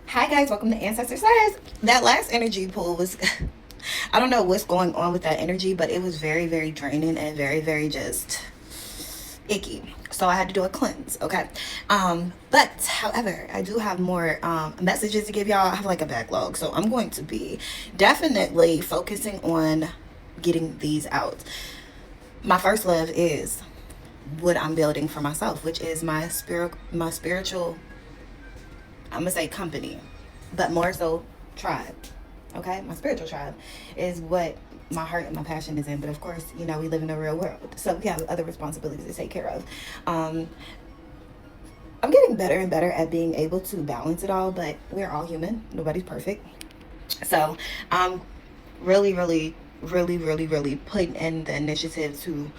Hi guys, welcome to Ancestor Says. That last energy pull was I don't know what's going on with that energy, but it was very, very draining and very, very just icky. So I had to do a cleanse, okay? But however, I do have more messages to give y'all. I have like a backlog. So I'm going to be definitely focusing on getting these out. My first love is what I'm building for myself, which is my spiritual, I'm gonna say company, but more so tribe. Okay, my spiritual tribe is what my heart and my passion is in. But of course, we live in a real world, so we have other responsibilities to take care of. Um, I'm getting better and better at being able to balance it all, but we're all human. Nobody's perfect. So I'm really, really, really, really, really putting in the initiative to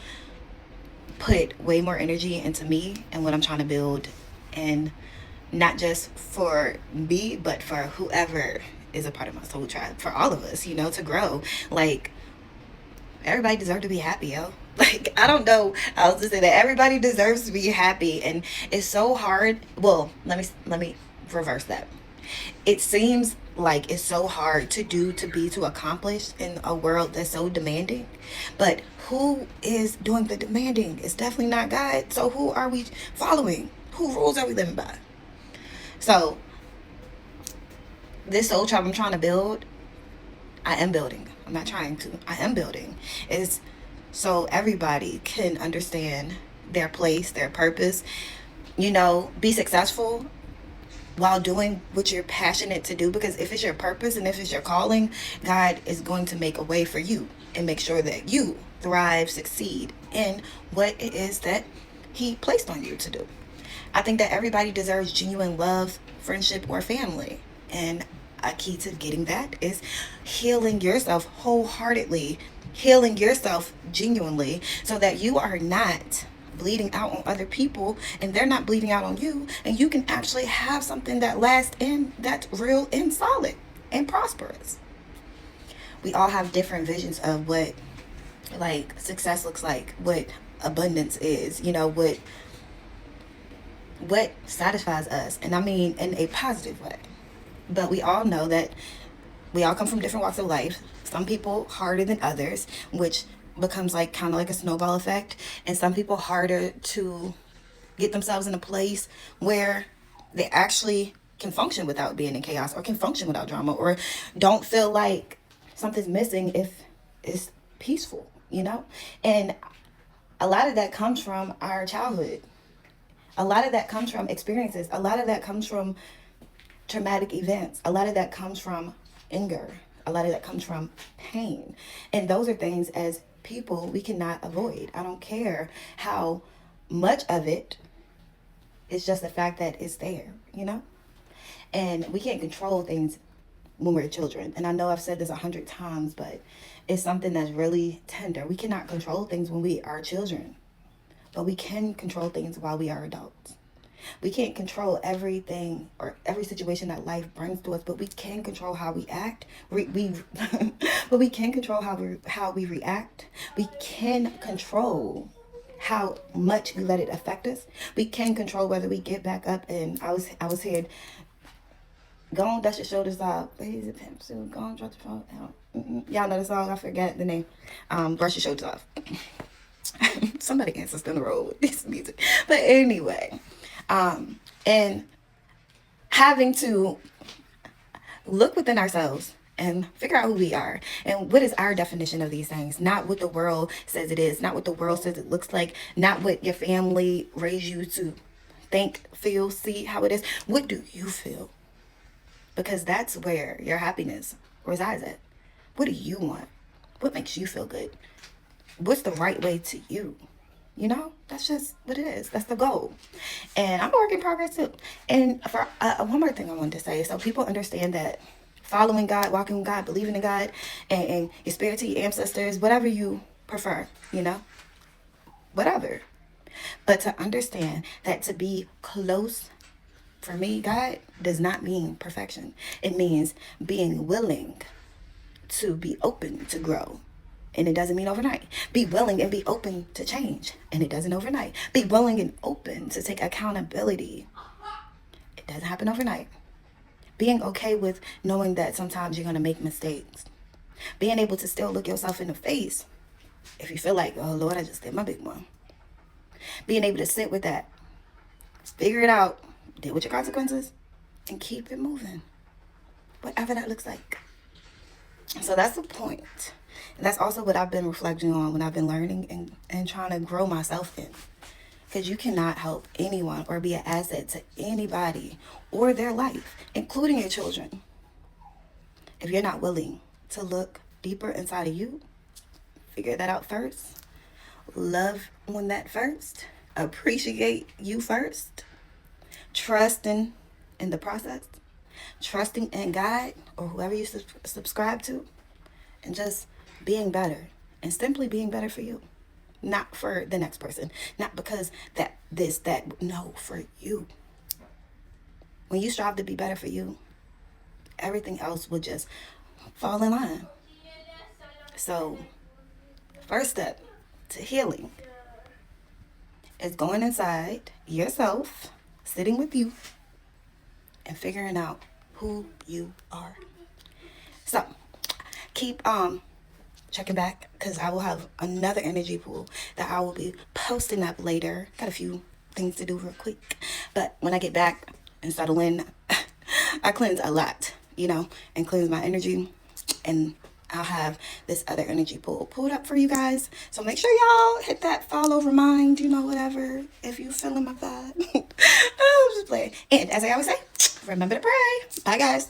put way more energy into me and what I'm trying to build, and not just for me, but for whoever is a part of my soul tribe, for all of us, to grow. Like, everybody deserves to be happy, yo. Like, I don't know how else to say that. Everybody deserves to be happy, and it's so hard. Well, let me reverse that. It seems like it's so hard to do, to accomplish in a world that's so demanding. But who is doing the demanding? It's definitely not God. So who are we following? Who rules are we living by? So this soul tribe I'm trying to build, I am building. I'm not trying to. I am building. Is so everybody can understand their place, their purpose, be successful while doing what you're passionate to do. Because if it's your purpose and if it's your calling, God is going to make a way for you and make sure that you thrive, succeed in what it is that He placed on you to do. I think that everybody deserves genuine love, friendship, or family. And a key to getting that is healing yourself wholeheartedly, healing yourself genuinely, so that you are not bleeding out on other people and they're not bleeding out on you, and you can actually have something that lasts and that's real and solid and prosperous. We all have different visions of what like success looks like, what abundance is, what satisfies us, and I mean in a positive way. But we all know that we all come from different walks of life. Some people harder than others, which becomes like kind of like a snowball effect, and some people harder to get themselves in a place where they actually can function without being in chaos, or can function without drama, or don't feel like something's missing if it's peaceful. And a lot of that comes from our childhood. A lot of that comes from experiences. A lot of that comes from traumatic events. A lot of that comes from anger. A lot of that comes from pain. And those are things as people we cannot avoid. I don't care how much of it is just the fact that it's there. And we can't control things when we're children. And I know I've said this 100 times, but it's something that's really tender. We cannot control things when we are children, but we can control things while we are adults. We can't control everything or every situation that life brings to us, but we can control how we act. But we can control how we react. We can control how much we let it affect us. We can control whether we get back up. And I was here. Go on, dust your shoulders off. Ladies and pimps, go on, drop the phone out. Y'all know the song. I forgot the name. Brush your shoulders off. Somebody answers in the road with this music. But anyway, and having to look within ourselves and figure out who we are and what is our definition of these things, not what the world says it is, not what the world says it looks like, not what your family raised you to think, feel, see how it is. What do you feel? Because that's where your happiness resides at. What do you want? What makes you feel good? What's the right way to you? That's just what it is. That's the goal. And I'm a work in progress too. And for one more thing I wanted to say, so people understand that following God, walking with God, believing in God, and your spirit, your ancestors, whatever you prefer, whatever. But to understand that to be close, for me, God does not mean perfection. It means being willing to be open to grow. And it doesn't mean overnight. Be willing and be open to change. And it doesn't overnight. Be willing and open to take accountability. It doesn't happen overnight. Being okay with knowing that sometimes you're going to make mistakes. Being able to still look yourself in the face if you feel like, oh Lord, I just did my big one. Being able to sit with that, figure it out, deal with your consequences, and keep it moving. Whatever that looks like. So that's the point. And that's also what I've been reflecting on when I've been learning and trying to grow myself in. Because you cannot help anyone or be an asset to anybody or their life, including your children, if you're not willing to look deeper inside of you, figure that out first, love on that first, appreciate you first, trusting in the process, trusting in God or whoever you subscribe to, and just being better and simply being better for you. Not for the next person. Not because no, for you. When you strive to be better for you, everything else will just fall in line. So, first step to healing is going inside yourself, sitting with you, and figuring out who you are. So, keep checking back because I will have another energy pool that I will be posting up later. Got a few things to do real quick, but when I get back and settle in, I cleanse a lot, and cleanse my energy, and I'll have this other energy pool pulled up for you guys. So make sure y'all hit that follow, remind, whatever, if you feeling my vibe. I'm just playing. And as I always say, remember to pray. Bye guys.